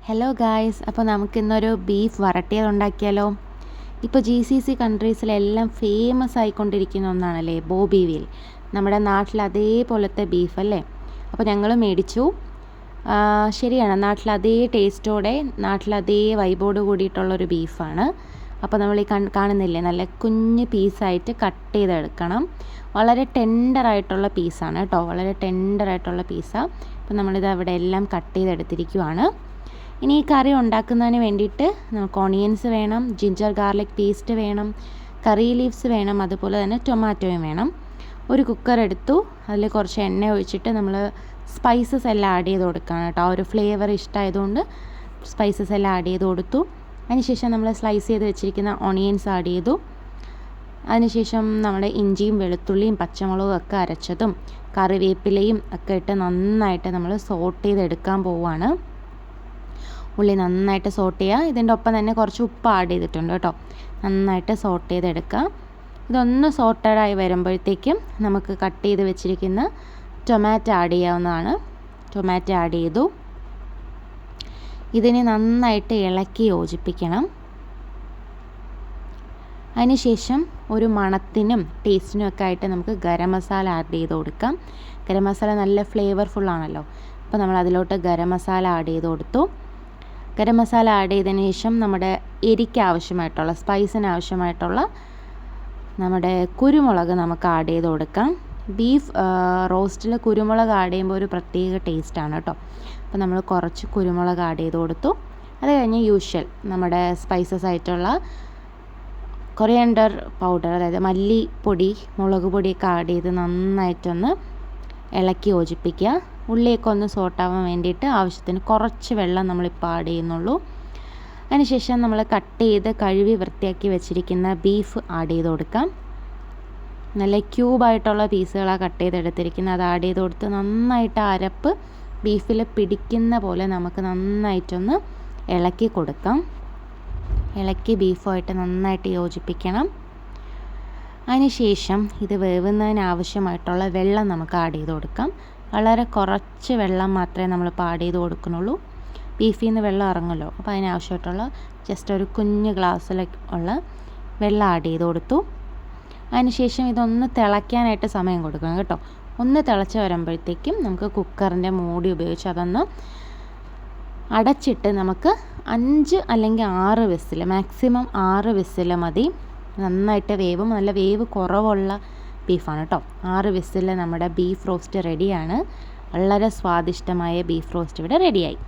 Hello guys, അപ്പോൾ നമുക്കിന്നൊരു beef വരട്ടിയത് ഉണ്ടാക്കിയാലോ? ഇപ്പോൾ GCC കൺട്രീസിലെല്ലാം ഫേമസ് ആയിക്കൊണ്ടിരിക്കുന്ന ഒന്നാണല്ലേ ബോബി വീൽ. നമ്മുടെ നാട്ടിൽ അതേപോലത്തെ ബീഫ് അല്ലേ? അപ്പോൾ ഞങ്ങൾ മേടിച്ചു. ശരിയാണ്, നാട്ടിൽ അതേ ടേസ്റ്റോടെ നാട്ടിൽ അതേ വൈബോട് കൂടിയിട്ടുള്ളൊരു ബീഫാണ്. അപ്പോൾ നമ്മൾ ഈ കാണുന്നില്ലേ, നല്ല കുഞ്ഞ് പീസായിട്ട് കട്ട് ചെയ്തെടുക്കണം. വളരെ ടെൻഡറായിട്ടുള്ള പീസാണ് കേട്ടോ, വളരെ ടെൻഡറായിട്ടുള്ള പീസാണ്. അപ്പോൾ നമ്മളിത് അവിടെ എല്ലാം കട്ട് ചെയ്തെടുത്തിരിക്കുവാണ്. ഇനി ഈ കറി ഉണ്ടാക്കുന്നതിന് വേണ്ടിയിട്ട് നമുക്ക് ഓണിയൻസ് വേണം, ജിഞ്ചർ ഗാർലിക് പേസ്റ്റ് വേണം, കറി ലീവ്സ് വേണം, അതുപോലെ തന്നെ ടൊമാറ്റോയും വേണം. ഒരു കുക്കർ എടുത്തു, അതിൽ കുറച്ച് എണ്ണ ഒഴിച്ചിട്ട് നമ്മൾ സ്പൈസസ് എല്ലാം ആഡ് ചെയ്ത് കൊടുക്കുകയാണ് കേട്ടോ. ആ ഒരു ഫ്ലേവർ ഇഷ്ടമായതുകൊണ്ട് സ്പൈസസ് എല്ലാം ആഡ് ചെയ്ത് കൊടുത്തു. അതിനുശേഷം നമ്മൾ സ്ലൈസ് ചെയ്ത് വെച്ചിരിക്കുന്ന ഓണിയൻസ് ആഡ് ചെയ്തു. അതിനുശേഷം നമ്മുടെ ഇഞ്ചിയും വെളുത്തുള്ളിയും പച്ചമുളകും ഒക്കെ അരച്ചതും കറിവേപ്പിലയും ഒക്കെ ഇട്ട് നന്നായിട്ട് നമ്മൾ സോട്ട് ചെയ്തെടുക്കാൻ പോവുകയാണ്. ഉള്ളി നന്നായിട്ട് സോട്ട് ചെയ്യുക. ഇതിൻ്റെ ഒപ്പം തന്നെ കുറച്ച് ഉപ്പ് ആഡ് ചെയ്തിട്ടുണ്ട് കേട്ടോ. നന്നായിട്ട് സോട്ട് ചെയ്തെടുക്കുക. ഇതൊന്ന് സോട്ടഡായി വരുമ്പോഴത്തേക്കും നമുക്ക് കട്ട് ചെയ്ത് വെച്ചിരിക്കുന്ന ടൊമാറ്റോ ആഡ് ചെയ്യാവുന്നതാണ്. ടൊമാറ്റോ ആഡ് ചെയ്തു. ഇതിനെ നന്നായിട്ട് ഇളക്കി യോജിപ്പിക്കണം. അതിനുശേഷം ഒരു മണത്തിനും ടേസ്റ്റിനും ഒക്കെ ആയിട്ട് നമുക്ക് ഗരം മസാല ആഡ് ചെയ്ത് കൊടുക്കാം. ഗരം മസാല നല്ല ഫ്ലേവർഫുള്ളാണല്ലോ. അപ്പോൾ നമ്മൾ അതിലോട്ട് ഗരം മസാല ആഡ് ചെയ്ത് കൊടുത്തു. ഗരം മസാല ആഡ് ചെയ്തതിന് ശേഷം നമ്മുടെ എരിക്ക് ആവശ്യമായിട്ടുള്ള, സ്പൈസിന് ആവശ്യമായിട്ടുള്ള നമ്മുടെ കുരുമുളക് നമുക്ക് ആഡ് ചെയ്ത് കൊടുക്കാം. ബീഫ് റോസ്റ്റിൽ കുരുമുളക് ആഡ് ചെയ്യുമ്പോൾ ഒരു പ്രത്യേക ടേസ്റ്റാണ് കേട്ടോ. അപ്പോൾ നമ്മൾ കുറച്ച് കുരുമുളക് ആഡ് ചെയ്ത് കൊടുത്തു. അത് കഴിഞ്ഞ് യൂഷ്വൽ നമ്മുടെ സ്പൈസസ് ആയിട്ടുള്ള കൊറിയാൻഡർ പൗഡർ, അതായത് മല്ലിപ്പൊടി, മുളക് പൊടിയൊക്കെ ആഡ് ചെയ്ത് നന്നായിട്ടൊന്ന് ഇളക്കി യോജിപ്പിക്കുക. ഉള്ളിയൊക്കെ ഒന്ന് സോട്ടാവാൻ വേണ്ടിയിട്ട് ആവശ്യത്തിന് കുറച്ച് വെള്ളം നമ്മളിപ്പോൾ ആഡ് ചെയ്യുന്നുള്ളൂ. അതിനുശേഷം നമ്മൾ കട്ട് ചെയ്ത് കഴുകി വൃത്തിയാക്കി വെച്ചിരിക്കുന്ന ബീഫ് ആഡ് ചെയ്ത് കൊടുക്കാം. നല്ല ക്യൂബായിട്ടുള്ള പീസുകളാണ് കട്ട് ചെയ്തെടുത്തിരിക്കുന്നത്. അത് ആഡ് ചെയ്ത് കൊടുത്ത് നന്നായിട്ട് അരപ്പ് ബീഫിൽ പിടിക്കുന്ന പോലെ നമുക്ക് നന്നായിട്ടൊന്ന് ഇളക്കി കൊടുക്കാം. ഇളക്കി ബീഫുമായിട്ട് നന്നായിട്ട് യോജിപ്പിക്കണം. അതിനുശേഷം ഇത് വേവുന്നതിന് ആവശ്യമായിട്ടുള്ള വെള്ളം നമുക്ക് ആഡ് ചെയ്ത് കൊടുക്കാം. വളരെ കുറച്ച് വെള്ളം മാത്രമേ നമ്മളിപ്പോൾ ആഡ് ചെയ്ത് കൊടുക്കുന്നുള്ളൂ. ബീഫിൽ നിന്ന് വെള്ളം ഇറങ്ങുമല്ലോ, അപ്പോൾ അതിനാവശ്യമായിട്ടുള്ള ജസ്റ്റ് ഒരു കുഞ്ഞ് ഗ്ലാസ്സിലേക്ക് ഉള്ള വെള്ളം ആഡ് ചെയ്ത് കൊടുത്തു. അതിനുശേഷം ഇതൊന്ന് തിളയ്ക്കാനായിട്ട് സമയം കൊടുക്കണം കേട്ടോ. ഒന്ന് തിളച്ച് വരുമ്പോഴത്തേക്കും നമുക്ക് കുക്കറിൻ്റെ മൂടി ഉപയോഗിച്ച് അതൊന്ന് അടച്ചിട്ട് നമുക്ക് 5 അല്ലെങ്കിൽ 6 വിസിൽ, മാക്സിമം 6 വിസിൽ മതി. നന്നായിട്ട് വേവും. നല്ല വേവ് കുറവുള്ള ബീഫാണ് കേട്ടോ. 6 വിസിൽ നമ്മുടെ ബീഫ് റോസ്റ്റ് റെഡിയാണ്. വളരെ സ്വാദിഷ്ടമായ ബീഫ് റോസ്റ്റ് ഇവിടെ റെഡിയായി.